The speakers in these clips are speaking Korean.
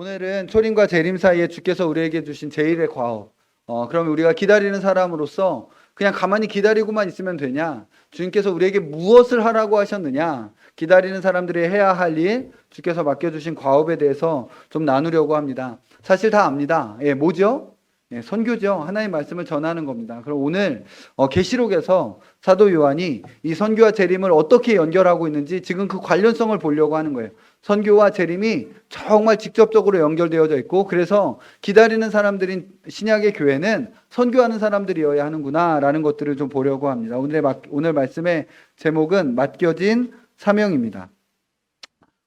오늘은 초림과 재림 사이에 주께서 우리에게 주신 제일의 과업. 그러면 우리가 기다리는 사람으로서 그냥 가만히 기다리고만 있으면 되냐? 주님께서 우리에게 무엇을 하라고 하셨느냐? 기다리는 사람들이 해야 할 일, 주께서 맡겨주신 과업에 대해서 좀 나누려고 합니다. 사실 다 압니다. 뭐죠? 선교죠. 하나님의 말씀을 전하는 겁니다. 그럼 오늘 계시록에서 사도 요한이 이 선교와 재림을 어떻게 연결하고 있는지 지금 그 관련성을 보려고 하는 거예요. 선교와 재림이 정말 직접적으로 연결되어져 있고, 그래서 기다리는 사람들인 신약의 교회는 선교하는 사람들이어야 하는구나 라는 것들을 좀 보려고 합니다. 오늘 말씀의 제목은 맡겨진 사명입니다.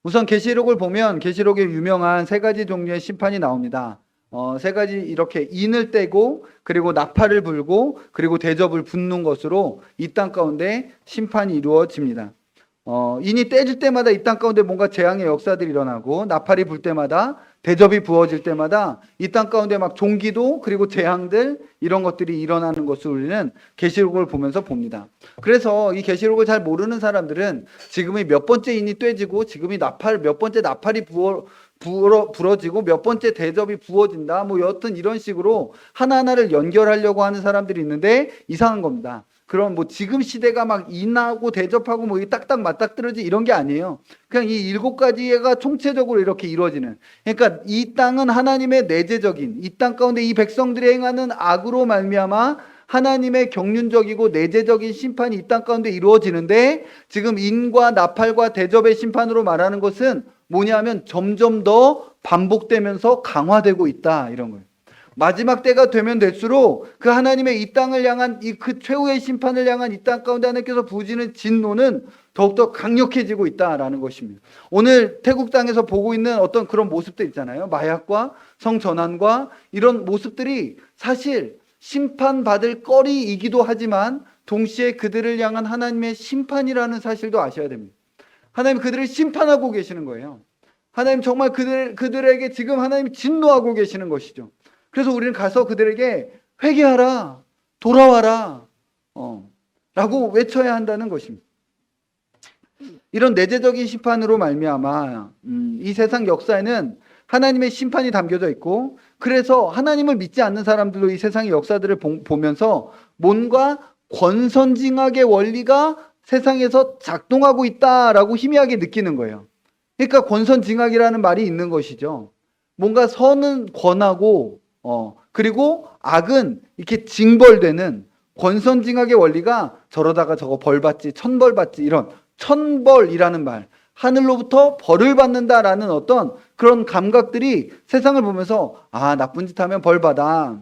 우선 계시록을 보면 계시록에 유명한 세 가지 종류의 심판이 나옵니다. 세 가지, 이렇게 인을 떼고 그리고 나팔을 불고 그리고 대접을 붓는 것으로 이 땅 가운데 심판이 이루어집니다. 인이 떼질 때마다 이 땅 가운데 뭔가 재앙의 역사들이 일어나고, 나팔이 불 때마다, 대접이 부어질 때마다 이 땅 가운데 막 종기도 그리고 재앙들, 이런 것들이 일어나는 것을 우리는 계시록을 보면서 봅니다. 그래서 이 계시록을 잘 모르는 사람들은 지금이 몇 번째 인이 떼지고 지금이 몇 번째 나팔이 불어지고 몇 번째 대접이 부어진다, 뭐 여튼 이런 식으로 하나하나를 연결하려고 하는 사람들이 있는데 이상한 겁니다. 그럼 뭐 지금 시대가 막 인하고 대접하고 뭐 딱딱 맞닥뜨려지 이런 게 아니에요. 그냥 이 7가지가 총체적으로 이렇게 이루어지는. 그러니까 이 땅은 하나님의 내재적인, 이 땅 가운데 이 백성들이 행하는 악으로 말미암아 하나님의 경륜적이고 내재적인 심판이 이 땅 가운데 이루어지는데, 지금 인과 나팔과 대접의 심판으로 말하는 것은 뭐냐면 점점 더 반복되면서 강화되고 있다, 이런 거예요. 마지막 때가 되면 될수록 그 하나님의 이 땅을 향한 그 최후의 심판을 향한 이 땅 가운데 하나님께서 부으시는 진노는 더욱더 강력해지고 있다라는 것입니다. 오늘 태국 땅에서 보고 있는 어떤 그런 모습들 있잖아요. 마약과 성전환과 이런 모습들이 사실 심판받을 거리이기도 하지만 동시에 그들을 향한 하나님의 심판이라는 사실도 아셔야 됩니다. 하나님 그들을 심판하고 계시는 거예요. 하나님 정말 그들에게 지금 하나님 진노하고 계시는 것이죠. 그래서 우리는 가서 그들에게 회개하라, 돌아와라 라고 외쳐야 한다는 것입니다. 이런 내재적인 심판으로 말미암아 이 세상 역사에는 하나님의 심판이 담겨져 있고, 그래서 하나님을 믿지 않는 사람들도 이 세상의 역사들을 보면서 뭔가 권선징악의 원리가 세상에서 작동하고 있다라고 희미하게 느끼는 거예요. 그러니까 권선징악이라는 말이 있는 것이죠. 뭔가 선은 권하고 그리고 악은 이렇게 징벌되는 권선징악의 원리가, 저러다가 저거 벌받지, 천벌받지, 이런 천벌이라는 말, 하늘로부터 벌을 받는다라는 어떤 그런 감각들이 세상을 보면서 나쁜 짓 하면 벌 받아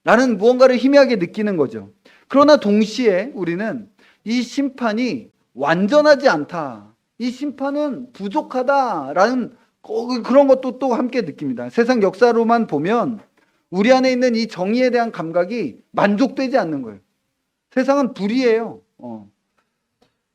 라는 무언가를 희미하게 느끼는 거죠. 그러나 동시에 우리는 이 심판이 완전하지 않다, 이 심판은 부족하다라는 그런 것도 또 함께 느낍니다. 세상 역사로만 보면 우리 안에 있는 이 정의에 대한 감각이 만족되지 않는 거예요. 세상은 불이에요.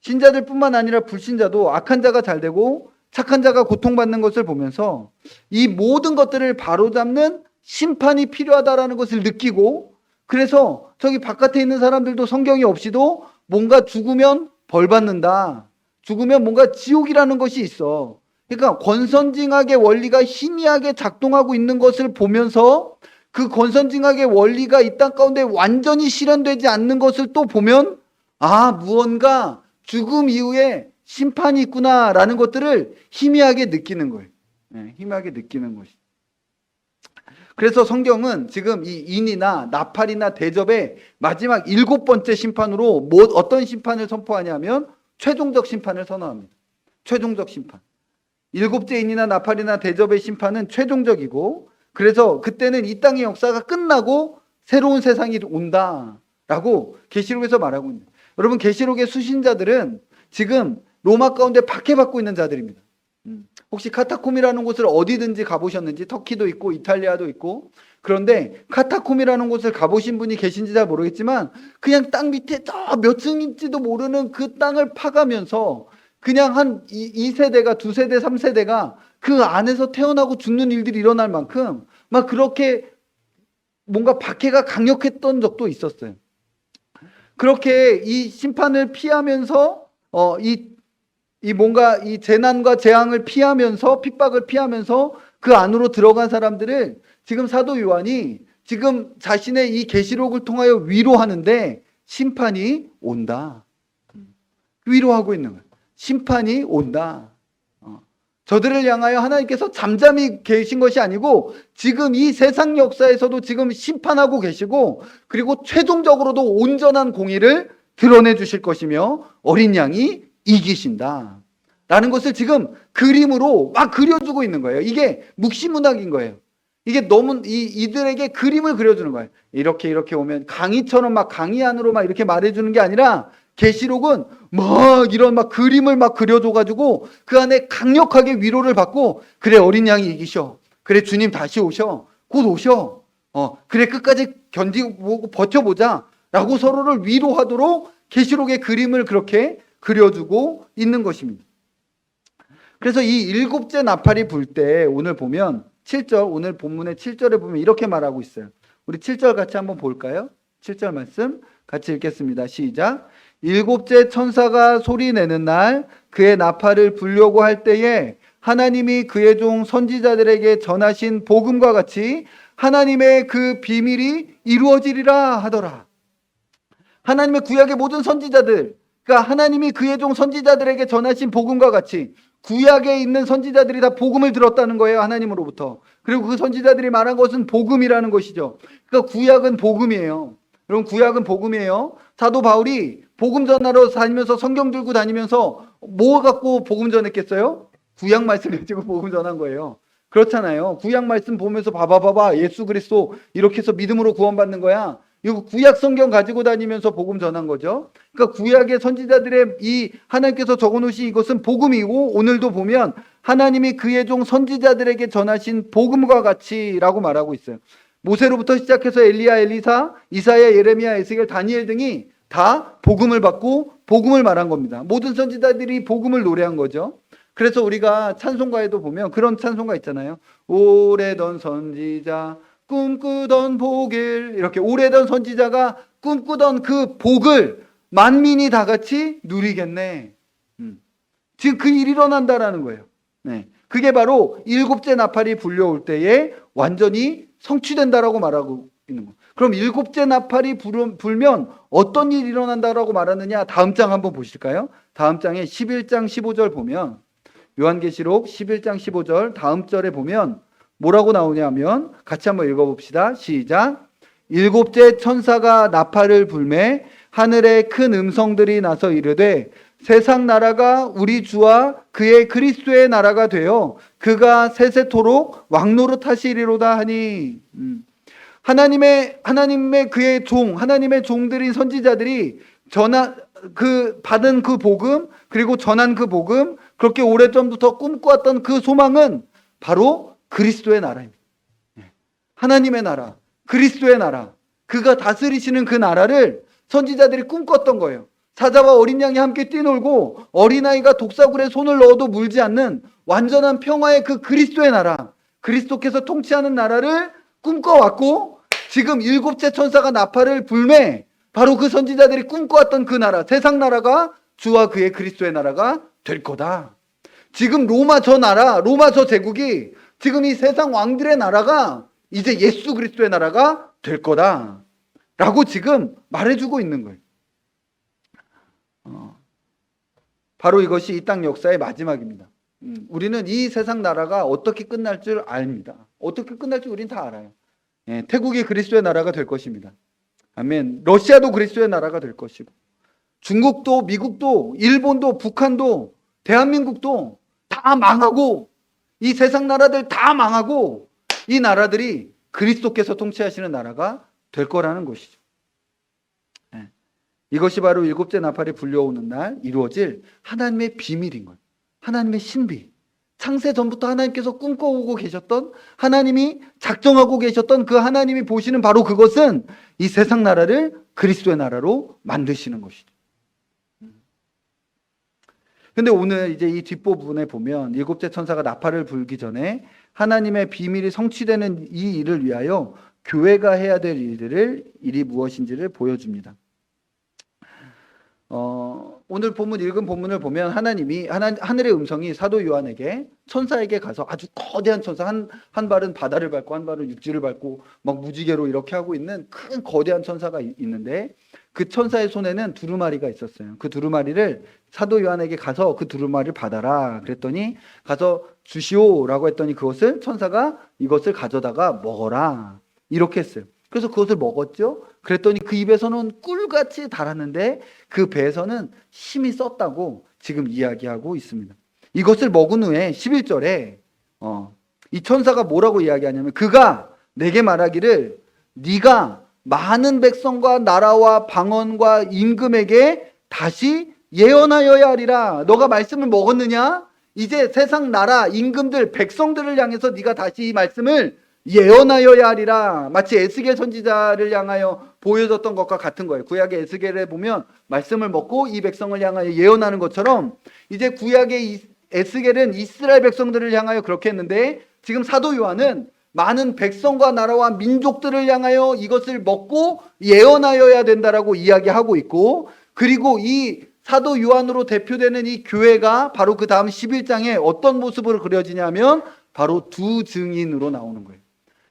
신자들 뿐만 아니라 불신자도 악한 자가 잘 되고 착한 자가 고통받는 것을 보면서 이 모든 것들을 바로잡는 심판이 필요하다라는 것을 느끼고, 그래서 저기 바깥에 있는 사람들도 성경이 없이도 뭔가 죽으면 벌 받는다, 죽으면 뭔가 지옥이라는 것이 있어. 그러니까 권선징악의 원리가 희미하게 작동하고 있는 것을 보면서 그 권선징악의 원리가 이 땅 가운데 완전히 실현되지 않는 것을 또 보면 무언가 죽음 이후에 심판이 있구나라는 것들을 희미하게 느끼는 거예요. 희미하게 느끼는 것이. 그래서 성경은 지금 이 인이나 나팔이나 대접의 마지막 7번째 심판으로 어떤 심판을 선포하냐면 최종적 심판을 선언합니다. 최종적 심판. 7째 인이나 나팔이나 대접의 심판은 최종적이고, 그래서 그때는 이 땅의 역사가 끝나고 새로운 세상이 온다라고 계시록에서 말하고 있는. 여러분, 계시록의 수신자들은 지금 로마 가운데 박해받고 있는 자들입니다. 혹시 카타콤이라는 곳을 어디든지 가보셨는지, 터키도 있고 이탈리아도 있고, 그런데 카타콤이라는 곳을 가보신 분이 계신지 잘 모르겠지만 그냥 땅 밑에 저 몇 층인지도 모르는 그 땅을 파가면서 그냥 한 2세대가 2세대 3세대가 그 안에서 태어나고 죽는 일들이 일어날 만큼 막 그렇게 뭔가 박해가 강력했던 적도 있었어요. 그렇게 이 심판을 피하면서 이 뭔가 이 재난과 재앙을 피하면서, 핍박을 피하면서 그 안으로 들어간 사람들을 지금 사도 요한이 지금 자신의 이 계시록을 통하여 위로하는데 심판이 온다. 위로하고 있는 거예요. 심판이 온다. 저들을 향하여 하나님께서 잠잠히 계신 것이 아니고 지금 이 세상 역사에서도 지금 심판하고 계시고, 그리고 최종적으로도 온전한 공의를 드러내 주실 것이며 어린 양이 이기신다 라는 것을 지금 그림으로 막 그려주고 있는 거예요. 이게 묵시문학인 거예요. 이게 너무 이들에게 그림을 그려주는 거예요. 이렇게 오면 강의처럼 막 강의 안으로 막 이렇게 말해주는 게 아니라, 계시록은 막 이런 막 그림을 막 그려줘가지고 그 안에 강력하게 위로를 받고, 그래 어린 양이 이기셔, 그래 주님 다시 오셔, 곧 오셔, 그래 끝까지 견디고 버텨보자 라고 서로를 위로하도록 계시록의 그림을 그렇게 그려주고 있는 것입니다. 그래서 이 일곱째 나팔이 불 때 오늘 보면 7절, 오늘 본문의 7절에 보면 이렇게 말하고 있어요. 우리 7절 같이 한번 볼까요? 7절 말씀 같이 읽겠습니다. 시작. 일곱째 천사가 소리내는 날 그의 나팔을 불려고 할 때에 하나님이 그의 종 선지자들에게 전하신 복음과 같이 하나님의 그 비밀이 이루어지리라 하더라. 하나님의 구약의 모든 선지자들, 그러니까 하나님이 그의 종 선지자들에게 전하신 복음과 같이 구약에 있는 선지자들이 다 복음을 들었다는 거예요. 하나님으로부터. 그리고 그 선지자들이 말한 것은 복음이라는 것이죠. 그러니까 구약은 복음이에요. 여러분, 구약은 복음이에요. 사도 바울이 복음 전하러 다니면서 성경 들고 다니면서 뭐 갖고 복음 전했겠어요? 구약 말씀 가지고 복음 전한 거예요. 그렇잖아요. 구약 말씀 보면서 봐봐 예수 그리스도 이렇게 해서 믿음으로 구원받는 거야. 이거 구약 성경 가지고 다니면서 복음 전한 거죠. 그러니까 구약의 선지자들의 이 하나님께서 적어놓으신 이것은 복음이고, 오늘도 보면 하나님이 그의 종 선지자들에게 전하신 복음과 같이라고 말하고 있어요. 모세로부터 시작해서 엘리야, 엘리사, 이사야, 예레미야, 에스겔, 다니엘 등이 다 복음을 받고 복음을 말한 겁니다. 모든 선지자들이 복음을 노래한 거죠. 그래서 우리가 찬송가에도 보면 그런 찬송가 있잖아요. 오래던 선지자 꿈꾸던 복을, 이렇게 오래던 선지자가 꿈꾸던 그 복을 만민이 다 같이 누리겠네. 지금 그 일이 일어난다라는 거예요. 네. 그게 바로 일곱째 나팔이 불려올 때에 완전히 성취된다라고 말하고 있는 거예요. 그럼 일곱째 나팔이 불면 어떤 일이 일어난다라고 말하느냐? 다음 장 한번 보실까요? 다음 장에 11장 15절 보면, 요한계시록 11장 15절 다음 절에 보면 뭐라고 나오냐면, 같이 한번 읽어봅시다. 시작. 일곱째 천사가 나팔을 불매 하늘에 큰 음성들이 나서 이르되 세상 나라가 우리 주와 그의 그리스도의 나라가 되어 그가 세세토록 왕노릇 하시리로다 하니. 하나님의 그의 종, 하나님의 종들인 선지자들이 받은 그 복음, 그리고 전한 그 복음, 그렇게 오래전부터 꿈꿔왔던 그 소망은 바로 그리스도의 나라입니다. 하나님의 나라, 그리스도의 나라, 그가 다스리시는 그 나라를 선지자들이 꿈꿨던 거예요. 사자와 어린 양이 함께 뛰놀고 어린아이가 독사굴에 손을 넣어도 물지 않는 완전한 평화의 그 그리스도의 나라, 그리스도께서 통치하는 나라를 꿈꿔왔고, 지금 일곱째 천사가 나팔을 불매 바로 그 선지자들이 꿈꿔왔던 그 나라, 세상 나라가 주와 그의 그리스도의 나라가 될 거다. 지금 로마 저 나라, 로마 저 제국이, 지금 이 세상 왕들의 나라가 이제 예수 그리스도의 나라가 될 거다 라고 지금 말해주고 있는 거예요. 바로 이것이 이 땅 역사의 마지막입니다. 우리는 이 세상 나라가 어떻게 끝날 줄 압니다. 어떻게 끝날 줄 우리는 다 알아요. 태국이 그리스도의 나라가 될 것입니다. 아멘. 러시아도 그리스도의 나라가 될 것이고, 중국도, 미국도, 일본도, 북한도, 대한민국도 다 망하고, 이 세상 나라들 다 망하고, 이 나라들이 그리스도께서 통치하시는 나라가 될 거라는 것이죠. 이것이 바로 일곱째 나팔이 불려오는 날 이루어질 하나님의 비밀인 거예요. 하나님의 신비. 창세 전부터 하나님께서 꿈꿔오고 계셨던, 하나님이 작정하고 계셨던 그 하나님이 보시는 바로 그것은 이 세상 나라를 그리스도의 나라로 만드시는 것이죠. 근데 오늘 이제 이 뒷부분에 보면 일곱째 천사가 나팔을 불기 전에 하나님의 비밀이 성취되는 이 일을 위하여 교회가 해야 될 일이 무엇인지를 보여줍니다. 오늘 본문 읽은 본문을 보면 하늘의 음성이 사도 요한에게 천사에게 가서 아주 거대한 천사 한 발은 바다를 밟고 한 발은 육지를 밟고 막 무지개로 이렇게 하고 있는 큰 거대한 천사가 있는데 그 천사의 손에는 두루마리가 있었어요. 그 두루마리를 사도 요한에게 가서 그 두루마리를 받아라 그랬더니 가서 주시오라고 했더니 천사가 이것을 가져다가 먹어라 이렇게 했어요. 그래서 그것을 먹었죠. 그랬더니 그 입에서는 꿀같이 달았는데 그 배에서는 힘이 썼다고 지금 이야기하고 있습니다. 이것을 먹은 후에 11절에 이 천사가 뭐라고 이야기하냐면 그가 내게 말하기를 네가 많은 백성과 나라와 방언과 임금에게 다시 예언하여야 하리라. 너가 말씀을 먹었느냐? 이제 세상 나라 임금들 백성들을 향해서 네가 다시 이 말씀을 예언하여야 하리라. 마치 에스겔 선지자를 향하여 보여줬던 것과 같은 거예요. 구약의 에스겔에 보면 말씀을 먹고 이 백성을 향하여 예언하는 것처럼 이제 구약의 에스겔은 이스라엘 백성들을 향하여 그렇게 했는데 지금 사도 요한은 많은 백성과 나라와 민족들을 향하여 이것을 먹고 예언하여야 된다라고 이야기하고 있고, 그리고 이 사도 요한으로 대표되는 이 교회가 바로 그 다음 11장에 어떤 모습으로 그려지냐면 바로 두 증인으로 나오는 거예요.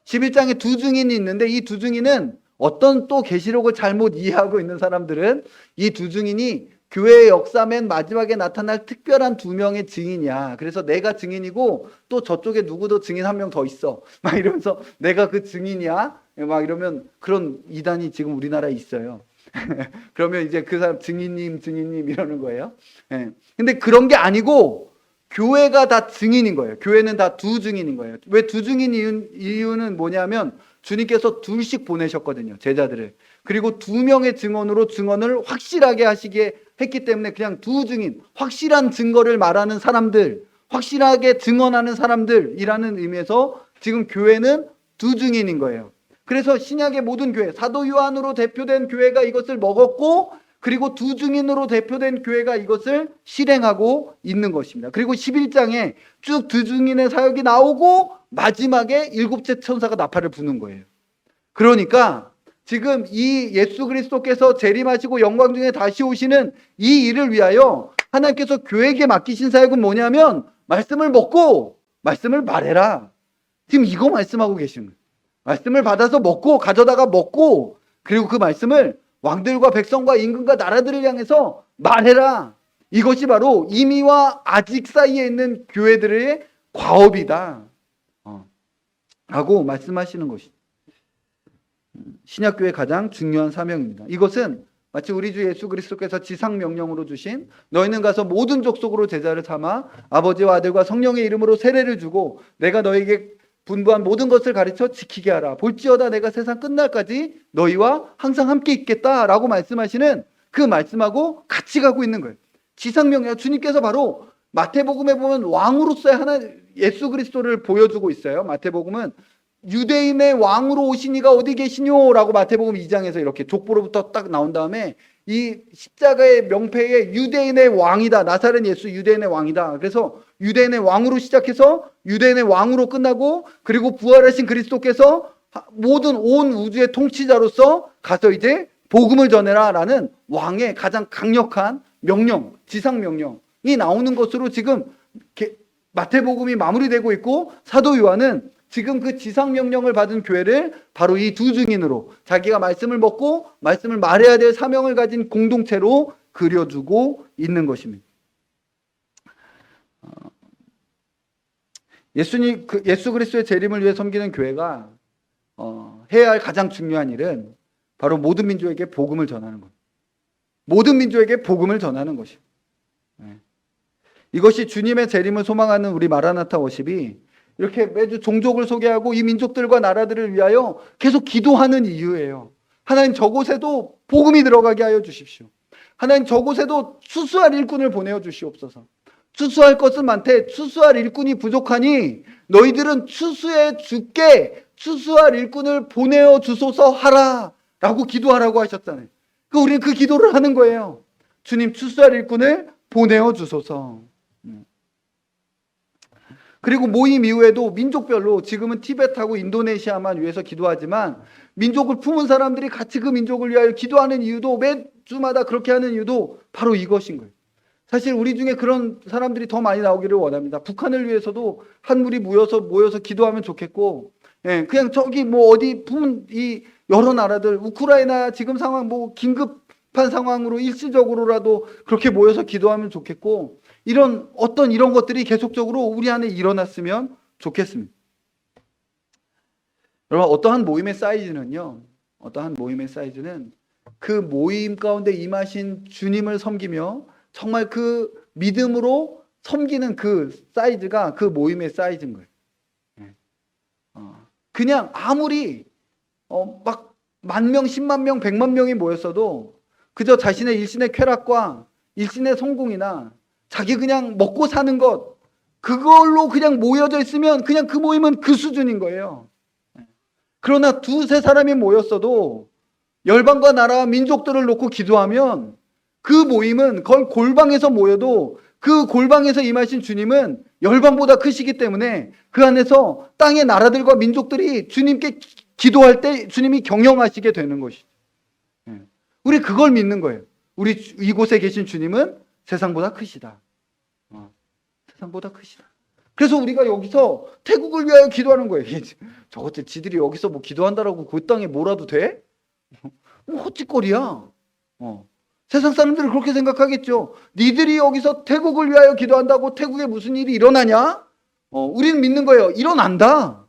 11장에 두 증인이 있는데 이 두 증인은 어떤 또 계시록을 잘못 이해하고 있는 사람들은 이 두 증인이 교회의 역사 맨 마지막에 나타날 특별한 두 명의 증인이야. 그래서 내가 증인이고 또 저쪽에 누구도 증인 한 명 더 있어. 막 이러면서 내가 그 증인이야. 막 이러면 그런 이단이 지금 우리나라에 있어요. 그러면 이제 그 사람 증인님 이러는 거예요. 근데 그런 게 아니고 교회가 다 증인인 거예요. 교회는 다 두 증인인 거예요. 왜 두 증인 이유는 뭐냐면 주님께서 둘씩 보내셨거든요. 제자들을. 그리고 두 명의 증언으로 증언을 확실하게 하시게 했기 때문에 그냥 두 증인, 확실한 증거를 말하는 사람들, 확실하게 증언하는 사람들이라는 의미에서 지금 교회는 두 증인인 거예요. 그래서 신약의 모든 교회, 사도 요한으로 대표된 교회가 이것을 먹었고, 그리고 두 증인으로 대표된 교회가 이것을 실행하고 있는 것입니다. 그리고 11장에 쭉 두 증인의 사역이 나오고 마지막에 일곱째 천사가 나팔을 부는 거예요. 그러니까 지금 이 예수 그리스도께서 재림하시고 영광 중에 다시 오시는 이 일을 위하여 하나님께서 교회에게 맡기신 사역은 뭐냐면 말씀을 먹고 말씀을 말해라. 지금 이거 말씀하고 계신 거예요. 말씀을 받아서 먹고 가져다가 먹고 그리고 그 말씀을 왕들과 백성과 임금과 나라들을 향해서 말해라. 이것이 바로 이미와 아직 사이에 있는 교회들의 과업이다. 라고 말씀하시는 것이죠. 신약교회의 가장 중요한 사명입니다. 이것은 마치 우리 주 예수 그리스도께서 지상명령으로 주신 너희는 가서 모든 족속으로 제자를 삼아 아버지와 아들과 성령의 이름으로 세례를 주고 내가 너에게 분부한 모든 것을 가르쳐 지키게 하라. 볼지어다 내가 세상 끝날까지 너희와 항상 함께 있겠다라고 말씀하시는 그 말씀하고 같이 가고 있는 거예요. 지상명령, 주님께서 바로 마태복음에 보면 왕으로서의 예수 그리스도를 보여주고 있어요. 마태복음은 유대인의 왕으로 오신 이가 어디 계시뇨라고 마태복음 2장에서 이렇게 족보로부터 딱 나온 다음에 이 십자가의 명패에 유대인의 왕이다. 나사렛 예수 유대인의 왕이다. 그래서 유대인의 왕으로 시작해서 유대인의 왕으로 끝나고 그리고 부활하신 그리스도께서 모든 온 우주의 통치자로서 가서 이제 복음을 전해라라는 왕의 가장 강력한 명령, 지상 명령이 나오는 것으로 지금 마태복음이 마무리되고 있고 사도 요한은 지금 그 지상명령을 받은 교회를 바로 이 두 증인으로 자기가 말씀을 먹고 말씀을 말해야 될 사명을 가진 공동체로 그려주고 있는 것입니다. 예수 그리스도의 재림을 위해 섬기는 교회가 해야 할 가장 중요한 일은 바로 모든 민족에게 복음을 전하는 것. 모든 민족에게 복음을 전하는 것입니다. 이것이 주님의 재림을 소망하는 우리 마라나타 워십이 이렇게 매주 종족을 소개하고 이 민족들과 나라들을 위하여 계속 기도하는 이유예요. 하나님 저곳에도 복음이 들어가게 하여 주십시오. 하나님 저곳에도 추수할 일꾼을 보내어 주시옵소서. 추수할 것은 많되 추수할 일꾼이 부족하니 너희들은 추수해 죽게 추수할 일꾼을 보내어 주소서 하라 라고 기도하라고 하셨잖아요. 우리는 그 기도를 하는 거예요. 주님 추수할 일꾼을 보내어 주소서. 그리고 모임 이후에도 민족별로 지금은 티베트하고 인도네시아만 위해서 기도하지만 민족을 품은 사람들이 같이 그 민족을 위하여 기도하는 이유도 매주마다 그렇게 하는 이유도 바로 이것인 거예요. 사실 우리 중에 그런 사람들이 더 많이 나오기를 원합니다. 북한을 위해서도 한 무리 모여서 기도하면 좋겠고, 예, 그냥 저기 뭐 어디 품은 이 여러 나라들 우크라이나 지금 상황 뭐 긴급한 상황으로 일시적으로라도 그렇게 모여서 기도하면 좋겠고, 이런 것들이 계속적으로 우리 안에 일어났으면 좋겠습니다. 여러분, 어떠한 모임의 사이즈는 그 모임 가운데 임하신 주님을 섬기며 정말 그 믿음으로 섬기는 그 사이즈가 그 모임의 사이즈인 거예요. 그냥 아무리 막 10,000명, 100,000명, 100,000명이 모였어도 그저 자신의 일신의 쾌락과 일신의 성공이나 자기 그냥 먹고 사는 것, 그걸로 그냥 모여져 있으면 그냥 그 모임은 그 수준인 거예요. 그러나 두세 사람이 모였어도 열방과 나라와 민족들을 놓고 기도하면 그 모임은 거의 골방에서 모여도 그 골방에서 임하신 주님은 열방보다 크시기 때문에 그 안에서 땅의 나라들과 민족들이 주님께 기도할 때 주님이 경영하시게 되는 것이죠. 우리 그걸 믿는 거예요. 우리 이곳에 계신 주님은 세상보다 크시다. 세상보다 크시다. 그래서 우리가 여기서 태국을 위하여 기도하는 거예요. 저것들 지들이 여기서 뭐 기도한다라고 그 땅에 몰아도 돼? 뭐 헛짓거리야. 세상 사람들은 그렇게 생각하겠죠. 니들이 여기서 태국을 위하여 기도한다고 태국에 무슨 일이 일어나냐? 우리는 믿는 거예요. 일어난다.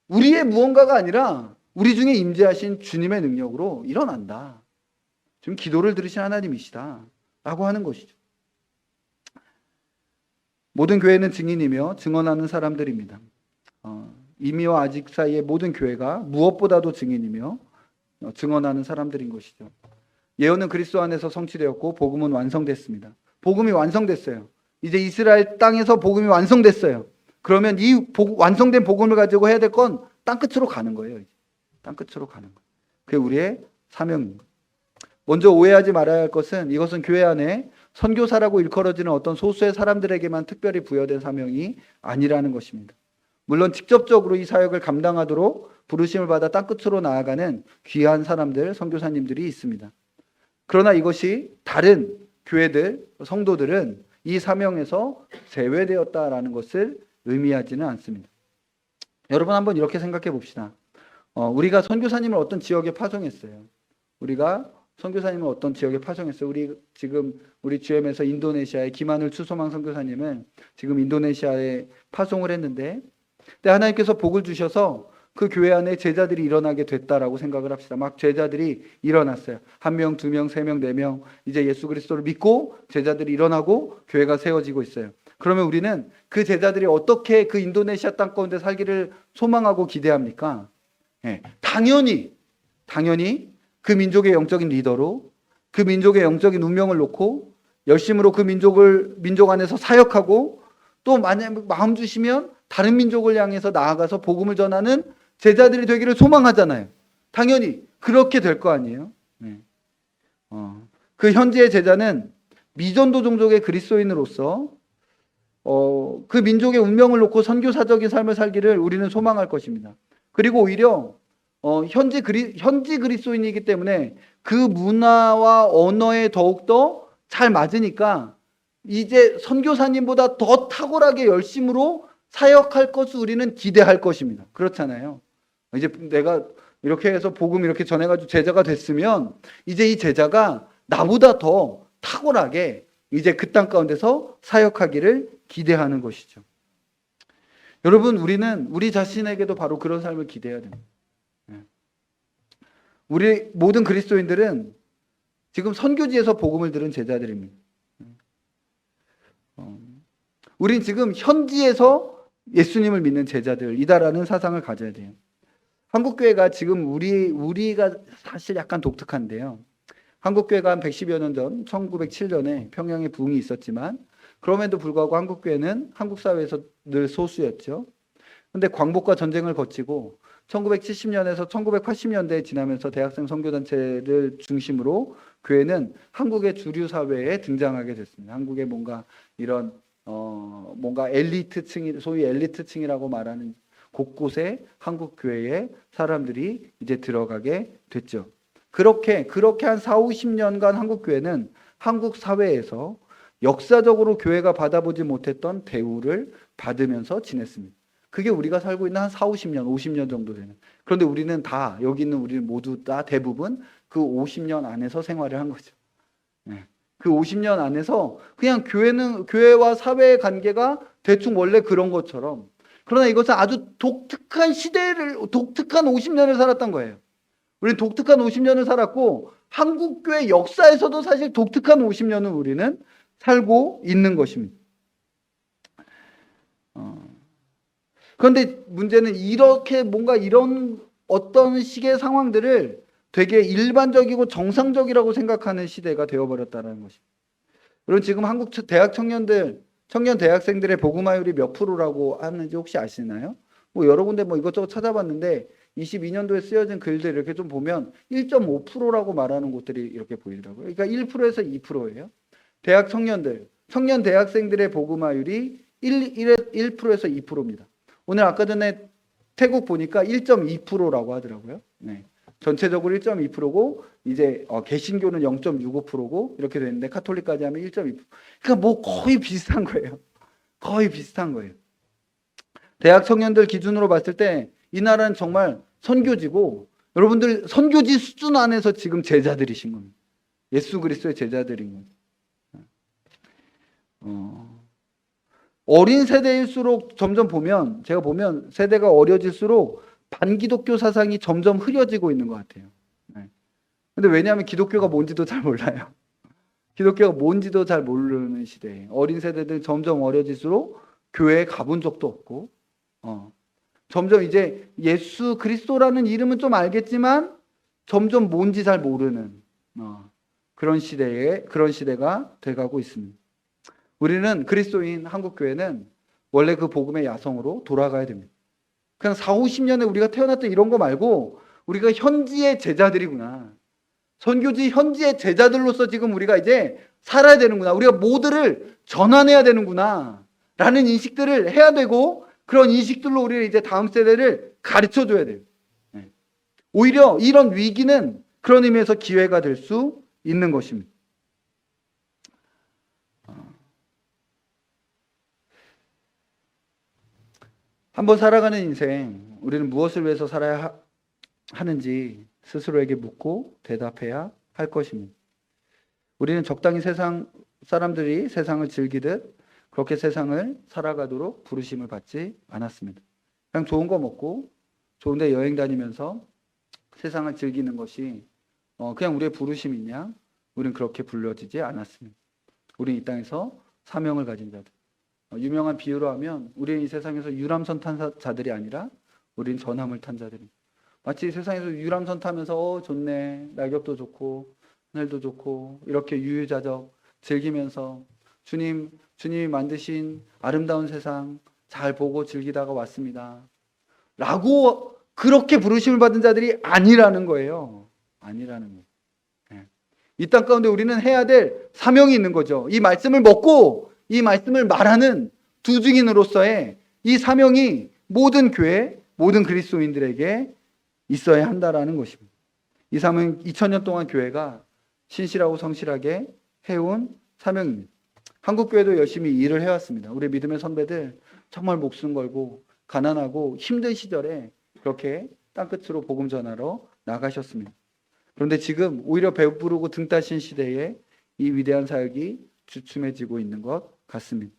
우리의 무언가가 아니라 우리 중에 임재하신 주님의 능력으로 일어난다. 지금 기도를 들으신 하나님이시다 라고 하는 것이죠. 모든 교회는 증인이며 증언하는 사람들입니다. 이미와 아직 사이의 모든 교회가 무엇보다도 증인이며 증언하는 사람들인 것이죠. 예언은 그리스도 안에서 성취되었고 복음은 완성됐습니다. 복음이 완성됐어요. 이제 이스라엘 땅에서 복음이 완성됐어요. 그러면 이 완성된 복음을 가지고 해야 될 건 땅끝으로 가는 거예요. 땅끝으로 가는 거예요. 그게 우리의 사명입니다. 먼저 오해하지 말아야 할 것은 이것은 교회 안에 선교사라고 일컬어지는 어떤 소수의 사람들에게만 특별히 부여된 사명이 아니라는 것입니다. 물론 직접적으로 이 사역을 감당하도록 부르심을 받아 땅끝으로 나아가는 귀한 사람들, 선교사님들이 있습니다. 그러나 이것이 다른 교회들, 성도들은 이 사명에서 제외되었다라는 것을 의미하지는 않습니다. 여러분 한번 이렇게 생각해 봅시다. 우리가 선교사님을 어떤 지역에 파송했어요. 우리 GM에서 인도네시아의 김하늘 추소망 선교사님은 지금 인도네시아에 파송을 했는데, 하나님께서 복을 주셔서 그 교회 안에 제자들이 일어나게 됐다라고 생각을 합시다. 막 제자들이 일어났어요. 1명, 2명, 3명, 4명 이제 예수 그리스도를 믿고 제자들이 일어나고 교회가 세워지고 있어요. 그러면 우리는 그 제자들이 어떻게 그 인도네시아 땅 가운데 살기를 소망하고 기대합니까? 당연히 그 민족의 영적인 리더로 그 민족의 영적인 운명을 놓고 열심으로 그 민족 안에서 사역하고 또 만약 마음 주시면 다른 민족을 향해서 나아가서 복음을 전하는 제자들이 되기를 소망하잖아요. 당연히 그렇게 될 거 아니에요. 그 현지의 제자는 미전도 종족의 그리스도인으로서 그 민족의 운명을 놓고 선교사적인 삶을 살기를 우리는 소망할 것입니다. 그리고 오히려 현지 그리스도인이기 때문에 그 문화와 언어에 더욱더 잘 맞으니까 이제 선교사님보다 더 탁월하게 열심으로 사역할 것을 우리는 기대할 것입니다. 그렇잖아요. 이제 내가 이렇게 해서 복음 이렇게 전해가지고 제자가 됐으면 이제 이 제자가 나보다 더 탁월하게 이제 그 땅 가운데서 사역하기를 기대하는 것이죠. 여러분, 우리는 우리 자신에게도 바로 그런 삶을 기대해야 됩니다. 우리 모든 그리스도인들은 지금 선교지에서 복음을 들은 제자들입니다. 우린 지금 현지에서 예수님을 믿는 제자들이다라는 사상을 가져야 돼요. 한국교회가 지금 우리가 사실 약간 독특한데요. 한국교회가 한 110여 년 전 1907년에 평양에 부흥이 있었지만 그럼에도 불구하고 한국교회는 한국 사회에서 늘 소수였죠. 그런데 광복과 전쟁을 거치고 1970년에서 1980년대에 지나면서 대학생 선교단체를 중심으로 교회는 한국의 주류 사회에 등장하게 됐습니다. 한국의 뭔가 이런 뭔가 엘리트층이, 소위 엘리트층이라고 말하는 곳곳에 한국 교회에 사람들이 이제 들어가게 됐죠. 그렇게 한 4, 50년간 한국 교회는 한국 사회에서 역사적으로 교회가 받아보지 못했던 대우를 받으면서 지냈습니다. 그게 우리가 살고 있는 한 4, 50년, 50년 정도 되는. 그런데 우리는 다, 여기 있는 우리는 모두 다 대부분 그 50년 안에서 생활을 한 거죠. 네. 그 50년 안에서 그냥 교회와 사회의 관계가 대충 원래 그런 것처럼, 그러나 이것은 아주 독특한 50년을 살았던 거예요. 우리는 독특한 50년을 살았고, 한국교회 역사에서도 사실 독특한 50년을 우리는 살고 있는 것입니다. 그런데 문제는 이렇게 뭔가 이런 어떤 식의 상황들을 되게 일반적이고 정상적이라고 생각하는 시대가 되어버렸다는 것입니다. 여러분, 지금 한국 대학 청년 대학생들의 복음화율이 몇 프로라고 하는지 혹시 아시나요? 뭐 여러 군데 뭐 이것저것 찾아봤는데 22년도에 쓰여진 글들 이렇게 좀 보면 1.5%라고 말하는 곳들이 이렇게 보이더라고요. 그러니까 1%에서 2%예요. 청년 대학생들의 복음화율이 1%에서 2%입니다. 오늘 아까 전에 태국 보니까 1.2%라고 하더라고요. 네. 전체적으로 1.2%고 이제 개신교는 0.65%고 이렇게 되는데 카톨릭까지 하면 1.2%. 그러니까 뭐 거의 비슷한 거예요. 거의 비슷한 거예요. 대학 청년들 기준으로 봤을 때 이 나라는 정말 선교지고, 여러분들 선교지 수준 안에서 지금 제자들이신 겁니다. 예수 그리스도의 제자들인 거죠. 어린 세대일수록 점점 보면, 제가 보면 세대가 어려질수록 반기독교 사상이 점점 흐려지고 있는 것 같아요. 근데 왜냐하면 기독교가 뭔지도 잘 몰라요. 기독교가 뭔지도 잘 모르는 시대에 어린 세대들 점점 어려질수록 교회에 가본 적도 없고, 점점 이제 예수 그리스도라는 이름은 좀 알겠지만 점점 뭔지 잘 모르는 그런 시대가 돼가고 있습니다. 우리는 그리스도인 한국교회는 원래 그 복음의 야성으로 돌아가야 됩니다. 그냥 4, 50년에 우리가 태어났던 이런 거 말고 우리가 현지의 제자들이구나. 선교지 현지의 제자들로서 지금 우리가 이제 살아야 되는구나. 우리가 모두를 전환해야 되는구나. 라는 인식들을 해야 되고, 그런 인식들로 우리가 이제 다음 세대를 가르쳐 줘야 돼요. 오히려 이런 위기는 그런 의미에서 기회가 될 수 있는 것입니다. 한번 살아가는 인생, 우리는 무엇을 위해서 살아야 하는지 스스로에게 묻고 대답해야 할 것입니다. 우리는 적당히 사람들이 세상을 즐기듯 그렇게 세상을 살아가도록 부르심을 받지 않았습니다. 그냥 좋은 거 먹고 좋은 데 여행 다니면서 세상을 즐기는 것이 그냥 우리의 부르심이냐? 우리는 그렇게 불려지지 않았습니다. 우리는 이 땅에서 사명을 가진 자들. 유명한 비유로 하면 우리는 이 세상에서 유람선 탄 자들이 아니라 우리는 전함을 탄 자들입니다. 마치 세상에서 유람선 타면서 좋네, 낙엽도 좋고 하늘도 좋고 이렇게 유유자적 즐기면서 주님이 만드신 아름다운 세상 잘 보고 즐기다가 왔습니다. 라고 그렇게 부르심을 받은 자들이 아니라는 거예요. 아니라는 거예요. 이 땅 가운데 우리는 해야 될 사명이 있는 거죠. 이 말씀을 먹고 이 말씀을 말하는 두 증인으로서의 이 사명이 모든 교회, 모든 그리스도인들에게 있어야 한다라는 것입니다. 이 사명 2000년 동안 교회가 신실하고 성실하게 해온 사명입니다. 한국교회도 열심히 일을 해왔습니다. 우리 믿음의 선배들 정말 목숨 걸고 가난하고 힘든 시절에 그렇게 땅끝으로 복음 전하러 나가셨습니다. 그런데 지금 오히려 배부르고 등 따신 시대에 이 위대한 사역이 주춤해지고 있는 것 같습니다.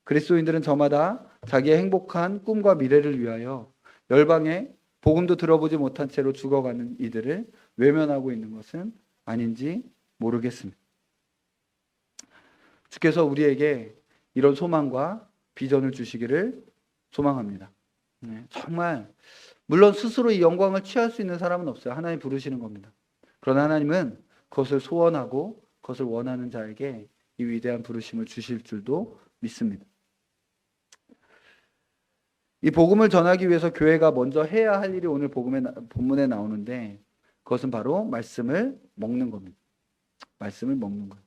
그리스도인들은 저마다 자기의 행복한 꿈과 미래를 위하여 열방에 복음도 들어보지 못한 채로 죽어가는 이들을 외면하고 있는 것은 아닌지 모르겠습니다. 주께서 우리에게 이런 소망과 비전을 주시기를 소망합니다. 정말 물론 스스로 이 영광을 취할 수 있는 사람은 없어요. 하나님 부르시는 겁니다. 그러나 하나님은 그것을 소원하고 그것을 원하는 자에게 이 위대한 부르심을 주실 줄도 믿습니다. 이 복음을 전하기 위해서 교회가 먼저 해야 할 일이 오늘 본문에 나오는데, 그것은 바로 말씀을 먹는 겁니다. 말씀을 먹는 거예요.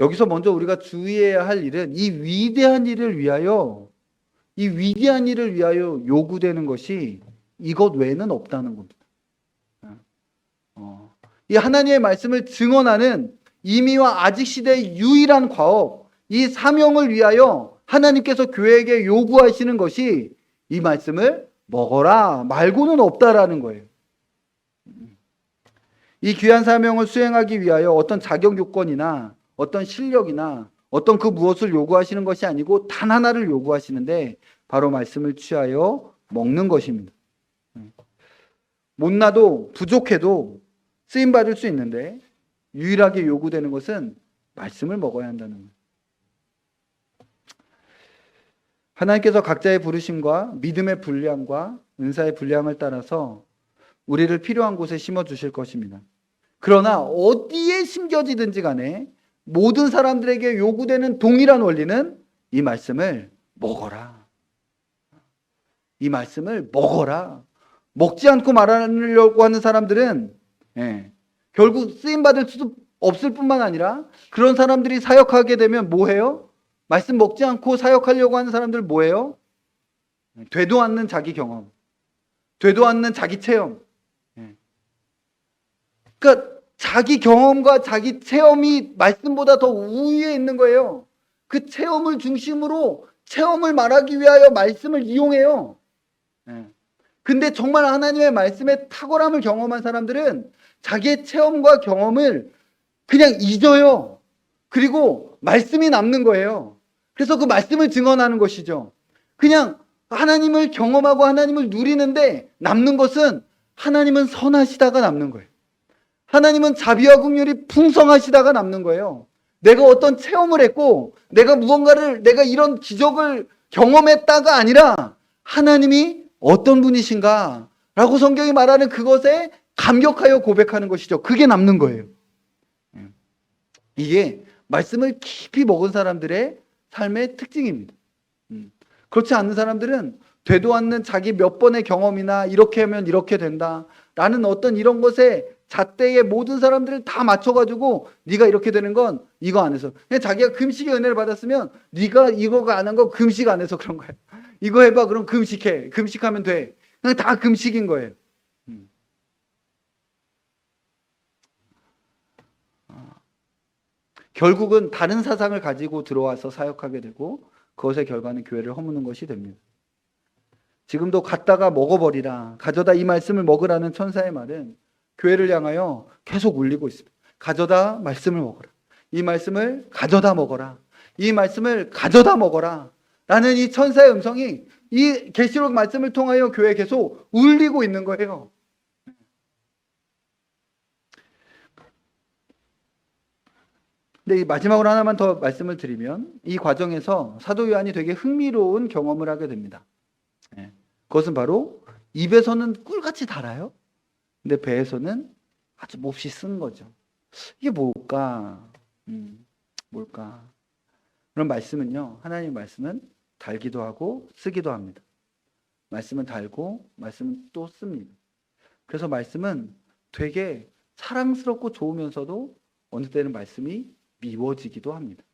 여기서 먼저 우리가 주의해야 할 일은 이 위대한 일을 위하여 요구되는 것이 이것 외에는 없다는 겁니다. 이 하나님의 말씀을 증언하는 이미와 아직 시대의 유일한 과업, 이 사명을 위하여 하나님께서 교회에게 요구하시는 것이 이 말씀을 먹어라 말고는 없다라는 거예요. 이 귀한 사명을 수행하기 위하여 어떤 자격 요건이나 어떤 실력이나 어떤 그 무엇을 요구하시는 것이 아니고 단 하나를 요구하시는데 바로 말씀을 취하여 먹는 것입니다. 못나도 부족해도 쓰임받을 수 있는데 유일하게 요구되는 것은 말씀을 먹어야 한다는 거예요. 하나님께서 각자의 부르심과 믿음의 분량과 은사의 분량을 따라서 우리를 필요한 곳에 심어주실 것입니다. 그러나 어디에 심겨지든지 간에 모든 사람들에게 요구되는 동일한 원리는 이 말씀을 먹어라. 이 말씀을 먹어라. 먹지 않고 말하려고 하는 사람들은 결국 쓰임받을 수 없을 뿐만 아니라 그런 사람들이 사역하게 되면 뭐해요? 말씀 먹지 않고 사역하려고 하는 사람들 뭐해요? 되도 않는 자기 경험, 되도 않는 자기 체험. 그러니까 자기 경험과 자기 체험이 말씀보다 더 우위에 있는 거예요. 그 체험을 중심으로 체험을 말하기 위하여 말씀을 이용해요. 근데 정말 하나님의 말씀의 탁월함을 경험한 사람들은 자기의 체험과 경험을 그냥 잊어요. 그리고 말씀이 남는 거예요. 그래서 그 말씀을 증언하는 것이죠. 그냥 하나님을 경험하고 하나님을 누리는데 남는 것은 하나님은 선하시다가 남는 거예요. 하나님은 자비와 긍휼이 풍성하시다가 남는 거예요. 내가 어떤 체험을 했고 내가 이런 기적을 경험했다가 아니라 하나님이 어떤 분이신가 라고 성경이 말하는 그것에 감격하여 고백하는 것이죠. 그게 남는 거예요. 이게 말씀을 깊이 먹은 사람들의 삶의 특징입니다. 그렇지 않는 사람들은 되도 않는 자기 몇 번의 경험이나 이렇게 하면 이렇게 된다 라는 어떤 이런 것에 잣대에 모든 사람들을 다 맞춰가지고 네가 이렇게 되는 건 이거 안 해서 그냥 자기가 금식의 은혜를 받았으면 네가 이거가 안 한 거 금식 안 해서 그런 거예요. 이거 해봐 그럼 금식해. 금식하면 돼. 그냥 다 금식인 거예요. 결국은 다른 사상을 가지고 들어와서 사역하게 되고 그것의 결과는 교회를 허무는 것이 됩니다. 지금도 갖다가 먹어버리라. 가져다 이 말씀을 먹으라는 천사의 말은 교회를 향하여 계속 울리고 있습니다. 가져다 말씀을 먹어라. 이 말씀을 가져다 먹어라. 이 말씀을 가져다 먹어라. 라는 이 천사의 음성이 이 계시록 말씀을 통하여 교회에 계속 울리고 있는 거예요. 근데 마지막으로 하나만 더 말씀을 드리면 이 과정에서 사도 요한이 되게 흥미로운 경험을 하게 됩니다. 그것은 바로 입에서는 꿀같이 달아요. 근데 배에서는 아주 몹시 쓴 거죠. 이게 뭘까? 뭘까? 그런 말씀은요. 하나님의 말씀은 달기도 하고 쓰기도 합니다. 말씀은 달고 말씀은 또 씁니다. 그래서 말씀은 되게 사랑스럽고 좋으면서도 어느 때는 말씀이 미워지기도 합니다.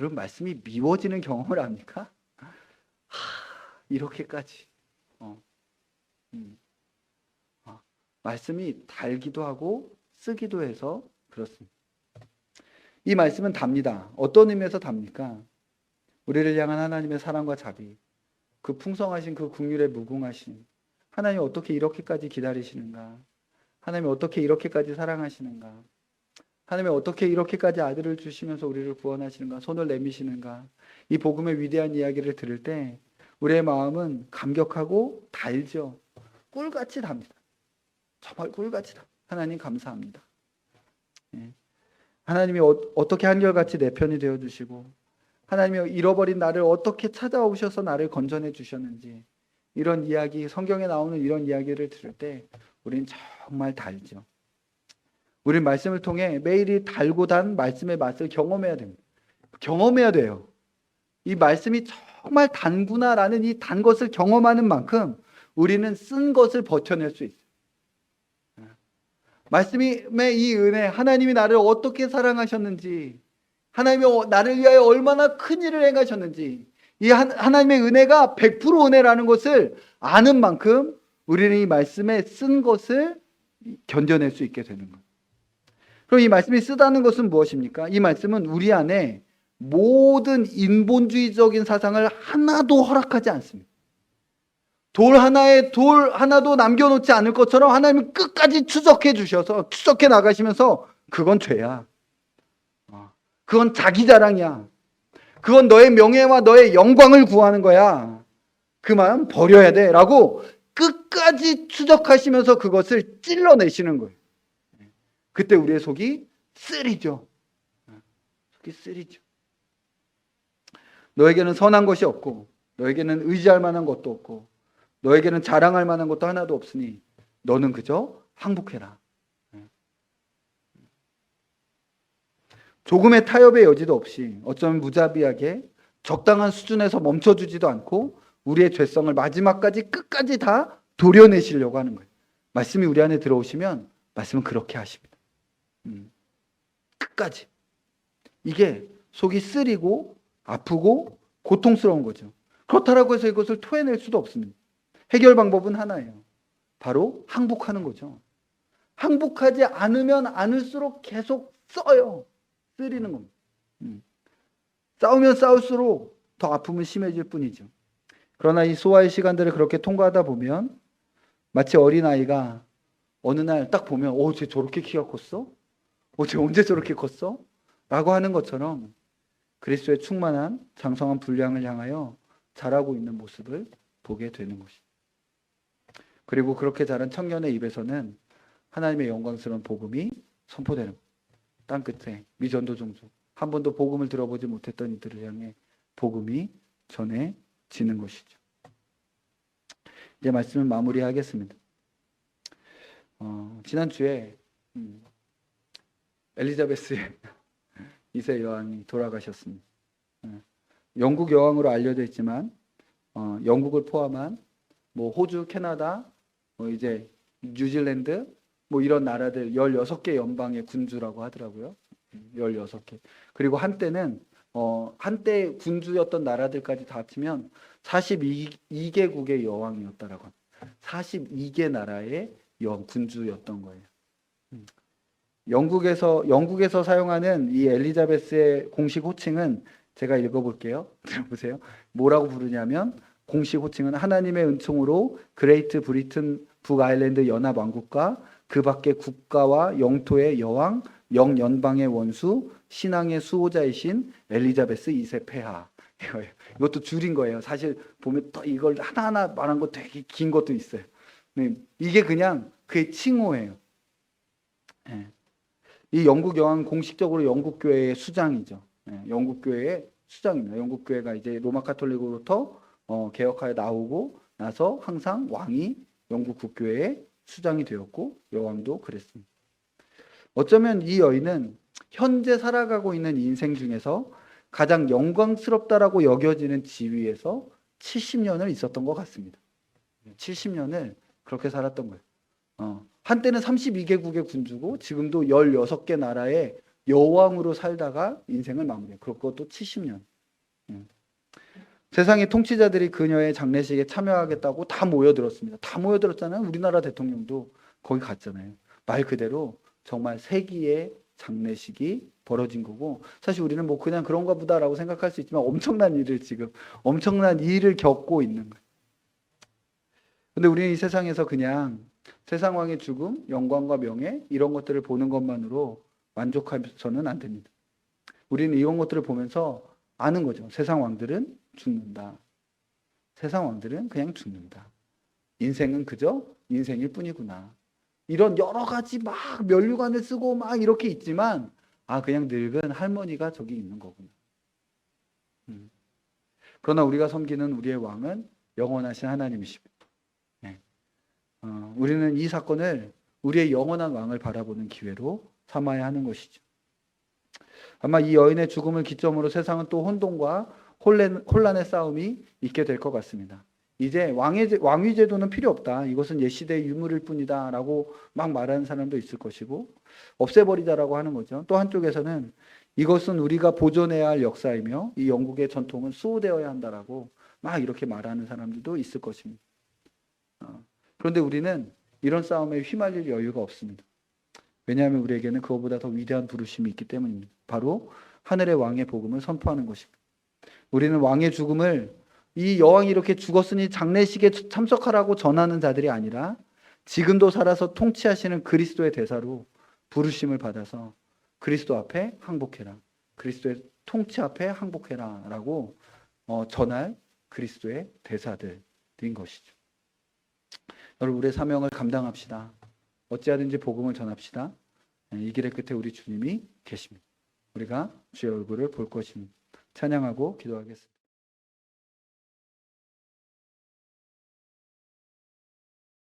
여러분 말씀이 미워지는 경험을 합니까? 이렇게까지. 말씀이 달기도 하고 쓰기도 해서 그렇습니다. 이 말씀은 답니다. 어떤 의미에서 답니까? 우리를 향한 하나님의 사랑과 자비, 그 풍성하신 그 긍휼의 무궁하심, 하나님이 어떻게 이렇게까지 기다리시는가? 하나님이 어떻게 이렇게까지 사랑하시는가? 하나님이 어떻게 이렇게까지 아들을 주시면서 우리를 구원하시는가? 손을 내미시는가? 이 복음의 위대한 이야기를 들을 때 우리의 마음은 감격하고 달죠. 꿀같이 답니다. 정말 꿀같이 답니다. 하나님 감사합니다. 하나님이 어떻게 한결같이 내 편이 되어주시고 하나님이 잃어버린 나를 어떻게 찾아오셔서 나를 건져내 주셨는지 이런 이야기, 성경에 나오는 이런 이야기를 들을 때 우린 정말 달죠. 우린 말씀을 통해 매일이 달고 단 말씀의 맛을 경험해야 됩니다. 경험해야 돼요. 이 말씀이 정말 단구나라는 이 단 것을 경험하는 만큼 우리는 쓴 것을 버텨낼 수 있어요. 말씀의 이 은혜, 하나님이 나를 어떻게 사랑하셨는지, 하나님이 나를 위하여 얼마나 큰 일을 행하셨는지, 이 하나님의 은혜가 100% 은혜라는 것을 아는 만큼 우리는 이 말씀에 쓴 것을 견뎌낼 수 있게 되는 거예요. 그럼 이 말씀이 쓰다는 것은 무엇입니까? 이 말씀은 우리 안에 모든 인본주의적인 사상을 하나도 허락하지 않습니다. 돌 하나도 남겨놓지 않을 것처럼 하나님이 끝까지 추적해 주셔서 추적해 나가시면서 그건 죄야. 그건 자기 자랑이야. 그건 너의 명예와 너의 영광을 구하는 거야. 그 마음 버려야 돼. 라고 끝까지 추적하시면서 그것을 찔러내시는 거예요. 그때 우리의 속이 쓰리죠. 속이 쓰리죠. 너에게는 선한 것이 없고, 너에게는 의지할 만한 것도 없고, 너에게는 자랑할 만한 것도 하나도 없으니 너는 그저 항복해라. 조금의 타협의 여지도 없이 어쩌면 무자비하게 적당한 수준에서 멈춰주지도 않고 우리의 죄성을 마지막까지 끝까지 다 도려내시려고 하는 거예요. 말씀이 우리 안에 들어오시면 말씀은 그렇게 하십니다. 끝까지. 이게 속이 쓰리고 아프고 고통스러운 거죠. 그렇다고 해서 이것을 토해낼 수도 없습니다. 해결 방법은 하나예요. 바로 항복하는 거죠. 항복하지 않으면 않을수록 계속 써요. 쓰리는 겁니다. 싸우면 싸울수록 더 아픔은 심해질 뿐이죠. 그러나 이 소화의 시간들을 그렇게 통과하다 보면 마치 어린아이가 어느 날 딱 보면 쟤 저렇게 키가 컸어? 쟤 언제 저렇게 컸어? 라고 하는 것처럼 그리스도의 충만한 장성한 분량을 향하여 자라고 있는 모습을 보게 되는 것이죠. 그리고 그렇게 자란 청년의 입에서는 하나님의 영광스러운 복음이 선포되는 거예요. 땅 끝에 미전도 종족 한 번도 복음을 들어보지 못했던 이들을 향해 복음이 전해지는 것이죠. 이제 말씀을 마무리하겠습니다. 지난주에 엘리자베스 2세 여왕이 돌아가셨습니다. 영국 여왕으로 알려져 있지만 영국을 포함한 호주, 캐나다, 이제 뉴질랜드 이런 나라들 16개 연방의 군주라고 하더라고요. 16개. 그리고 한때는 한때 군주였던 나라들까지 다 합치면 42개국의 여왕이었다라고 합니다. 42개 나라의 군주였던 거예요. 영국에서 사용하는 이 엘리자베스의 공식 호칭은 제가 읽어볼게요. 들어보세요. 뭐라고 부르냐면 공식 호칭은 하나님의 은총으로 그레이트 브리튼 북아일랜드 연합왕국과 그 밖의 국가와 영토의 여왕, 영연방의 원수, 신앙의 수호자이신 엘리자베스 2세 폐하. 이거예요. 이것도 줄인 거예요. 사실 보면 또 이걸 하나하나 말한 거 되게 긴 것도 있어요. 이게 그냥 그의 칭호예요. 이 영국 여왕 공식적으로 영국 교회의 수장이죠. 영국 교회의 수장입니다. 영국 교회가 이제 로마 카톨릭으로부터 개혁하여 나오고 나서 항상 왕이 영국 국교회의 수장이 되었고 여왕도 그랬습니다. 어쩌면 이 여인은 현재 살아가고 있는 인생 중에서 가장 영광스럽다라고 여겨지는 지위에서 70년을 있었던 것 같습니다. 70년을 그렇게 살았던 거예요. 한때는 32개국의 군주고 지금도 16개 나라의 여왕으로 살다가 인생을 마무리해요. 그것도 70년. 세상의 통치자들이 그녀의 장례식에 참여하겠다고 다 모여들었습니다. 다 모여들었잖아요. 우리나라 대통령도 거기 갔잖아요. 말 그대로 정말 세기의 장례식이 벌어진 거고, 사실 우리는 그냥 그런가 보다라고 생각할 수 있지만 엄청난 일을 겪고 있는 거예요. 근데 우리는 이 세상에서 그냥 세상 왕의 죽음, 영광과 명예 이런 것들을 보는 것만으로 만족해서는 안 됩니다. 우리는 이런 것들을 보면서 아는 거죠. 세상 왕들은 죽는다. 세상 왕들은 그냥 죽는다. 인생은 그저 인생일 뿐이구나. 이런 여러 가지 면류관을 쓰고 이렇게 있지만 그냥 늙은 할머니가 저기 있는 거구나. 그러나 우리가 섬기는 우리의 왕은 영원하신 하나님이십니다. 우리는 이 사건을 우리의 영원한 왕을 바라보는 기회로 삼아야 하는 것이죠. 아마 이 여인의 죽음을 기점으로 세상은 또 혼돈과 혼란의 싸움이 있게 될 것 같습니다. 이제 왕위 제도는 필요 없다. 이것은 옛 시대의 유물일 뿐이다. 라고 말하는 사람도 있을 것이고 없애버리자라고 하는 거죠. 또 한쪽에서는 이것은 우리가 보존해야 할 역사이며 이 영국의 전통은 수호되어야 한다라고 막 이렇게 말하는 사람들도 있을 것입니다. 그런데 우리는 이런 싸움에 휘말릴 여유가 없습니다. 왜냐하면 우리에게는 그것보다 더 위대한 부르심이 있기 때문입니다. 바로 하늘의 왕의 복음을 선포하는 것입니다. 우리는 왕의 죽음을 이 여왕이 이렇게 죽었으니 장례식에 참석하라고 전하는 자들이 아니라 지금도 살아서 통치하시는 그리스도의 대사로 부르심을 받아서 그리스도 앞에 항복해라. 그리스도의 통치 앞에 항복해라 라고 전할 그리스도의 대사들인 것이죠. 여러분, 우리의 사명을 감당합시다. 어찌하든지 복음을 전합시다. 이 길의 끝에 우리 주님이 계십니다. 우리가 주의 얼굴을 볼 것입니다. 찬양하고 기도하겠습니다.